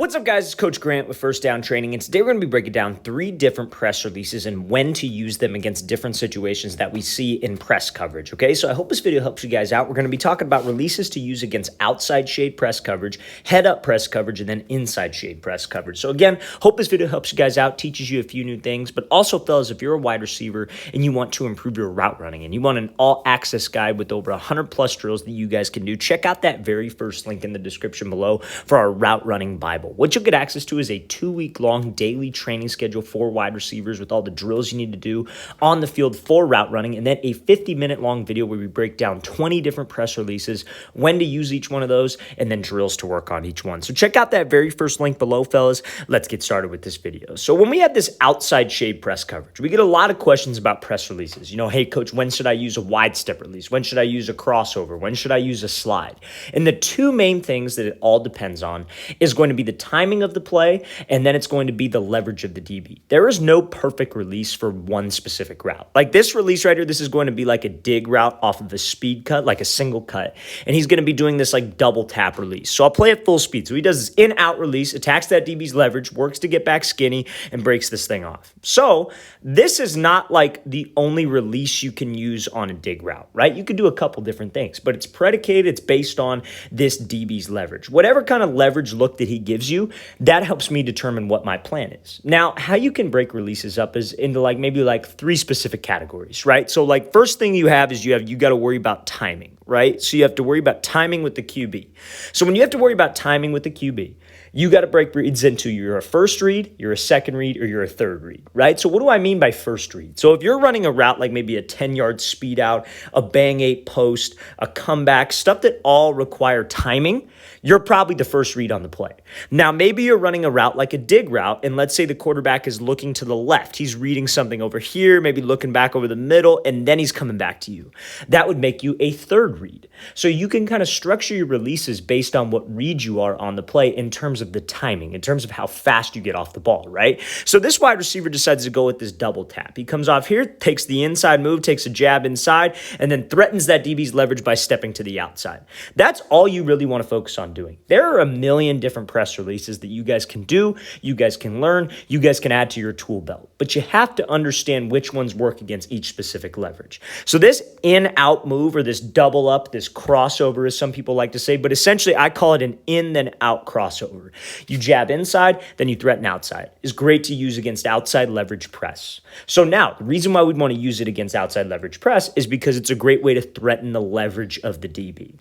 What's up, guys? It's Coach Grant with First Down Training, and today we're going to be breaking down 3 different press releases and when to use them against different situations that we see in press coverage, okay? So I hope this video helps you guys out. We're going to be talking about releases to use against outside shade press coverage, head-up press coverage, and then inside shade press coverage. So again, hope this video helps you guys out, teaches you a few new things, but also, fellas, if you're a wide receiver and you want to improve your route running and you want an all-access guide with over 100-plus drills that you guys can do, check out that very first link in the description below for our Route Running Bible. What you'll get access to is a 2-week-long daily training schedule for wide receivers with all the drills you need to do on the field for route running, and then a 50-minute long video where we break down 20 different press releases, when to use each one of those, and then drills to work on each one. So check out that very first link below, fellas. Let's get started with this video. So when we have this outside shade press coverage, we get a lot of questions about press releases. You know, hey, coach, when should I use a wide step release? When should I use a crossover? When should I use a slide? And the two main things that it all depends on is going to be the timing of the play, and then it's going to be the leverage of the DB. There is no perfect release for one specific route. Like this release right here, this is going to be like a dig route off of a speed cut, like a single cut, and he's going to be doing this like double tap release. So I'll play at full speed. So he does this in-out release, attacks that DB's leverage, works to get back skinny, and breaks this thing off. So this is not like the only release you can use on a dig route, right? You could do a couple different things, but it's predicated, it's based on this DB's leverage. Whatever kind of leverage look that he gives you, that helps me determine what my plan is. Now, how you can break releases up is into like maybe like 3 specific categories, right? So like first thing you have is you got to worry about timing, right? So you have to worry about timing with the QB. So when you have to worry about timing with the QB, you got to break reads into you're a first read, you're a second read, or you're a third read, right? So what do I mean by first read? So if you're running a route like maybe a 10-yard speed out, a bang 8 post, a comeback, stuff that all require timing, you're probably the first read on the play. Now, maybe you're running a route like a dig route, and let's say the quarterback is looking to the left. He's reading something over here, maybe looking back over the middle, and then he's coming back to you. That would make you a third read. So you can kind of structure your releases based on what read you are on the play in terms of the timing, in terms of how fast you get off the ball, right? So this wide receiver decides to go with this double tap. He comes off here, takes the inside move, takes a jab inside, and then threatens that DB's leverage by stepping to the outside. That's all you really want to focus on doing. There are a million different press releases that you guys can do, you guys can learn, you guys can add to your tool belt, but you have to understand which ones work against each specific leverage. So this in-out move, or this double up, this crossover, as some people like to say, but essentially I call it an in then out crossover. You jab inside, then you threaten outside. It's great to use against outside leverage press. So now, the reason why we'd want to use it against outside leverage press is because it's a great way to threaten the leverage of the DB.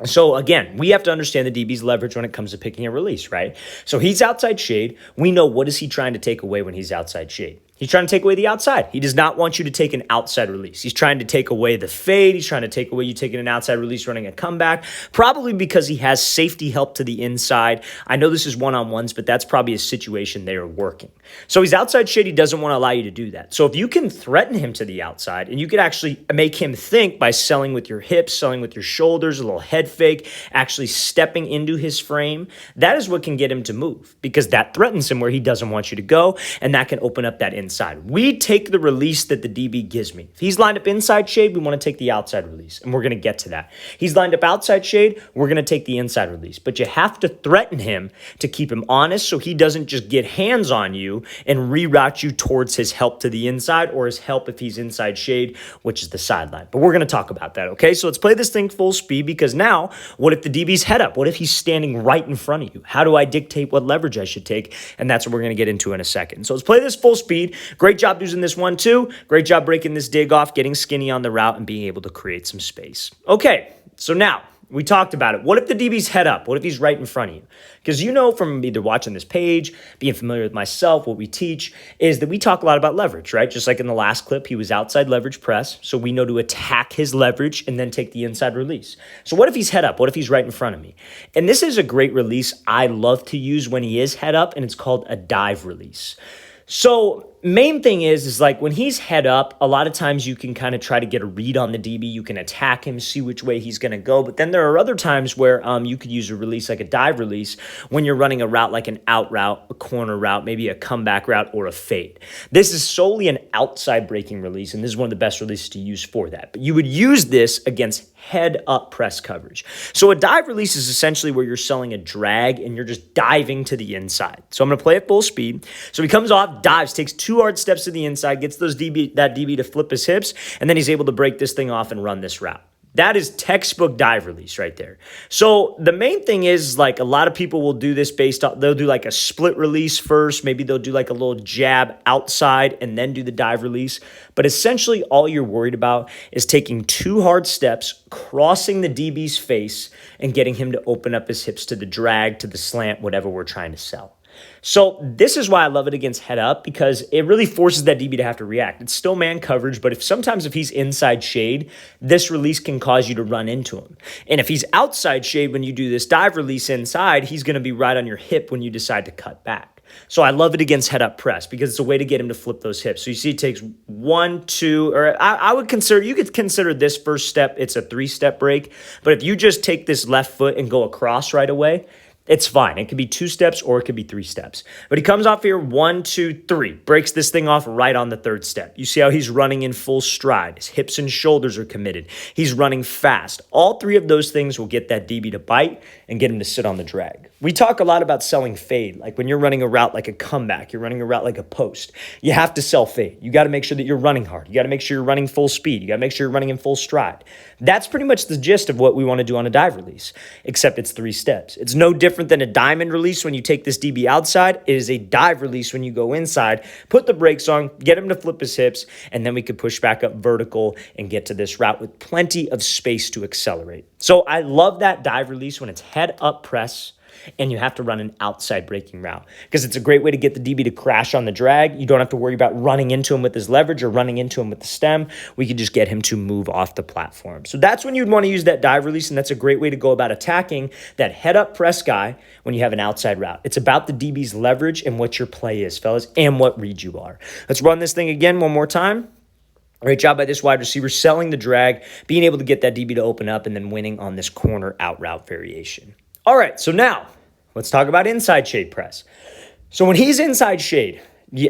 So again, we have to understand the DB's leverage when it comes to picking a release, right? So he's outside shade. We know, what is he trying to take away when he's outside shade? He's trying to take away the outside. He does not want you to take an outside release. He's trying to take away the fade. He's trying to take away you taking an outside release running a comeback, probably because he has safety help to the inside. I know this is one-on-ones, but that's probably a situation they are working. So he's outside shade. He doesn't want to allow you to do that. So if you can threaten him to the outside, and you can actually make him think by selling with your hips, selling with your shoulders, a little head fake, actually stepping into his frame, that is what can get him to move, because that threatens him where he doesn't want you to go, and that can open up that inside. We take the release that the DB gives me. If he's lined up inside shade, we want to take the outside release, and we're going to get to that. He's lined up outside shade, we're going to take the inside release, but you have to threaten him to keep him honest so he doesn't just get hands on you and reroute you towards his help to the inside, or his help if he's inside shade, which is the sideline. But we're going to talk about that, okay? So let's play this thing full speed, because now, what if the DB's head up? What if he's standing right in front of you? How do I dictate what leverage I should take? And that's what we're going to get into in a second. So let's play this full speed. Great job using this 1-2. Great job breaking this dig off, getting skinny on the route, and being able to create some space. Okay, so now, we talked about it. What if the DB's head up? What if he's right in front of you? Because you know from either watching this page, being familiar with myself, what we teach is that we talk a lot about leverage, right? Just like in the last clip, he was outside leverage press. So we know to attack his leverage and then take the inside release. So what if he's head up? What if he's right in front of me? And this is a great release I love to use when he is head up, and it's called a dive release. So main thing is like when he's head up, a lot of times you can kind of try to get a read on the DB. You can attack him, see which way he's going to go. But then there are other times where you could use a release like a dive release when you're running a route like an out route, a corner route, maybe a comeback route, or a fade. This is solely an outside breaking release, and this is one of the best releases to use for that. But you would use this against head up press coverage. So a dive release is essentially where you're selling a drag and you're just diving to the inside. So I'm going to play at full speed. So he comes off, dives, takes 2 hard steps to the inside, gets that DB to flip his hips, and then he's able to break this thing off and run this route. That is textbook dive release right there. So the main thing is like a lot of people will do this based on, they'll do like a split release first. Maybe they'll do like a little jab outside and then do the dive release. But essentially all you're worried about is taking 2 hard steps, crossing the DB's face and getting him to open up his hips to the drag, to the slant, whatever we're trying to sell. So this is why I love it against head up, because it really forces that DB to have to react. It's still man coverage, but sometimes if he's inside shade, this release can cause you to run into him. And if he's outside shade when you do this dive release inside, he's going to be right on your hip when you decide to cut back. So I love it against head up press because it's a way to get him to flip those hips. So you see it takes 1, 2, or I would consider, you could consider this first step, it's a 3-step break. But if you just take this left foot and go across right away, it's fine. It could be 2 steps or it could be 3 steps. But he comes off here 1, 2, 3, breaks this thing off right on the 3rd step. You see how he's running in full stride. His hips and shoulders are committed. He's running fast. All 3 of those things will get that DB to bite and get him to sit on the drag. We talk a lot about selling fade. Like when you're running a route like a comeback, you're running a route like a post, you have to sell fade. You got to make sure that you're running hard. You got to make sure you're running full speed. You got to make sure you're running in full stride. That's pretty much the gist of what we want to do on a dive release, except it's 3 steps. It's no different than a diamond release when you take this DB outside. It is a dive release when you go inside, put the brakes on, get him to flip his hips, and then we could push back up vertical and get to this route with plenty of space to accelerate. So I love that dive release when it's head up press and you have to run an outside breaking route because it's a great way to get the DB to crash on the drag. You don't have to worry about running into him with his leverage or running into him with the stem. We could just get him to move off the platform. So that's when you'd want to use that dive release, and that's a great way to go about attacking that head up press guy when you have an outside route. It's about the DB's leverage and what your play is, fellas, and what read you are. Let's run this thing again one more time. Great job by this wide receiver, selling the drag, being able to get that DB to open up, and then winning on this corner out route variation. All right, so now let's talk about inside shade press. So when he's inside shade,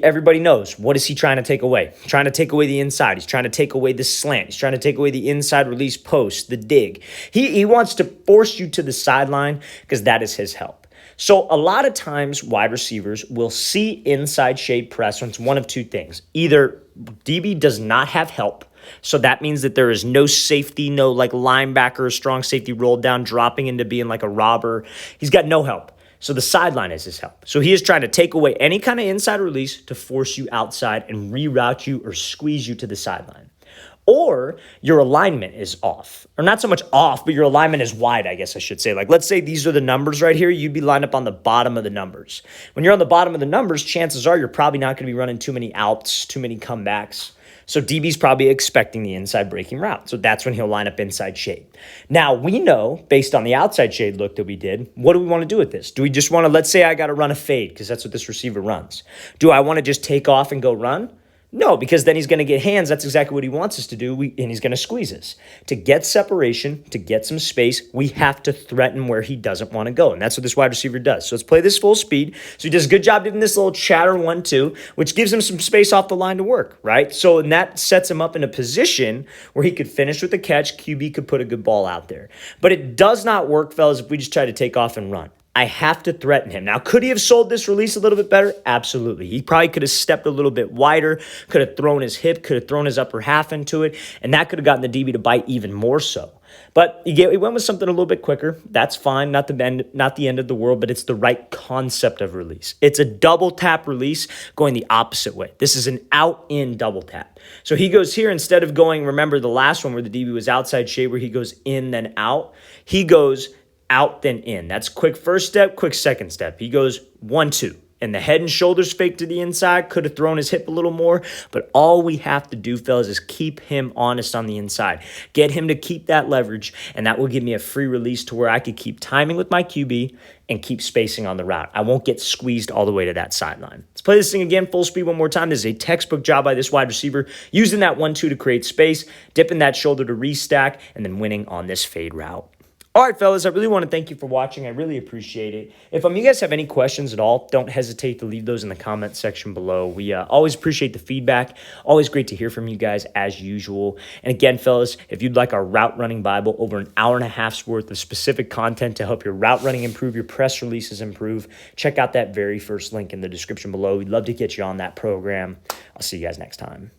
everybody knows, what is he trying to take away? Trying to take away the inside. He's trying to take away the slant. He's trying to take away the inside release post, the dig. He wants to force you to the sideline because that is his help. So a lot of times wide receivers will see inside shade press when it's one of 2 things. Either DB does not have help, so that means that there is no safety, no like linebacker or strong safety rolled down, dropping into being like a robber. He's got no help. So the sideline is his help. So he is trying to take away any kind of inside release to force you outside and reroute you or squeeze you to the sideline. Or your alignment is off, or not so much off, but your alignment is wide, I guess I should say. Like, let's say these are the numbers right here. You'd be lined up on the bottom of the numbers. When you're on the bottom of the numbers, chances are you're probably not going to be running too many outs, too many comebacks. So DB's probably expecting the inside breaking route. So that's when he'll line up inside shade. Now, we know, based on the outside shade look that we did, what do we want to do with this? Do we just want to, let's say I got to run a fade, because that's what this receiver runs. Do I want to just take off and go run? No, because then he's going to get hands. That's exactly what he wants us to do, and he's going to squeeze us. To get separation, to get some space, we have to threaten where he doesn't want to go, and that's what this wide receiver does. So let's play this full speed. So he does a good job doing this little chatter 1-2, which gives him some space off the line to work, right? So and that sets him up in a position where he could finish with the catch. QB could put a good ball out there. But it does not work, fellas, if we just try to take off and run. I have to threaten him. Now, could he have sold this release a little bit better? Absolutely. He probably could have stepped a little bit wider, could have thrown his hip, could have thrown his upper half into it, and that could have gotten the DB to bite even more so. But he went with something a little bit quicker. That's fine. Not the end of the world, but it's the right concept of release. It's a double tap release going the opposite way. This is an out-in double tap. So he goes here instead of going, remember the last one where the DB was outside shade where he goes in then out. He goes out then in. That's quick first step, quick second step. He goes 1-2. and the head and shoulders fake to the inside, could have thrown his hip a little more, but all we have to do, fellas, is keep him honest on the inside. Get him to keep that leverage, and that will give me a free release to where I could keep timing with my QB and keep spacing on the route. I won't get squeezed all the way to that sideline. Let's play this thing again, full speed one more time. This is a textbook job by this wide receiver, using that 1-2 to create space, dipping that shoulder to restack, and then winning on this fade route. All right, fellas, I really want to thank you for watching. I really appreciate it. If you guys have any questions at all, don't hesitate to leave those in the comment section below. We always appreciate the feedback. Always great to hear from you guys as usual. And again, fellas, if you'd like our route running Bible, over an hour and a half's worth of specific content to help your route running improve, your press releases improve, check out that very first link in the description below. We'd love to get you on that program. I'll see you guys next time.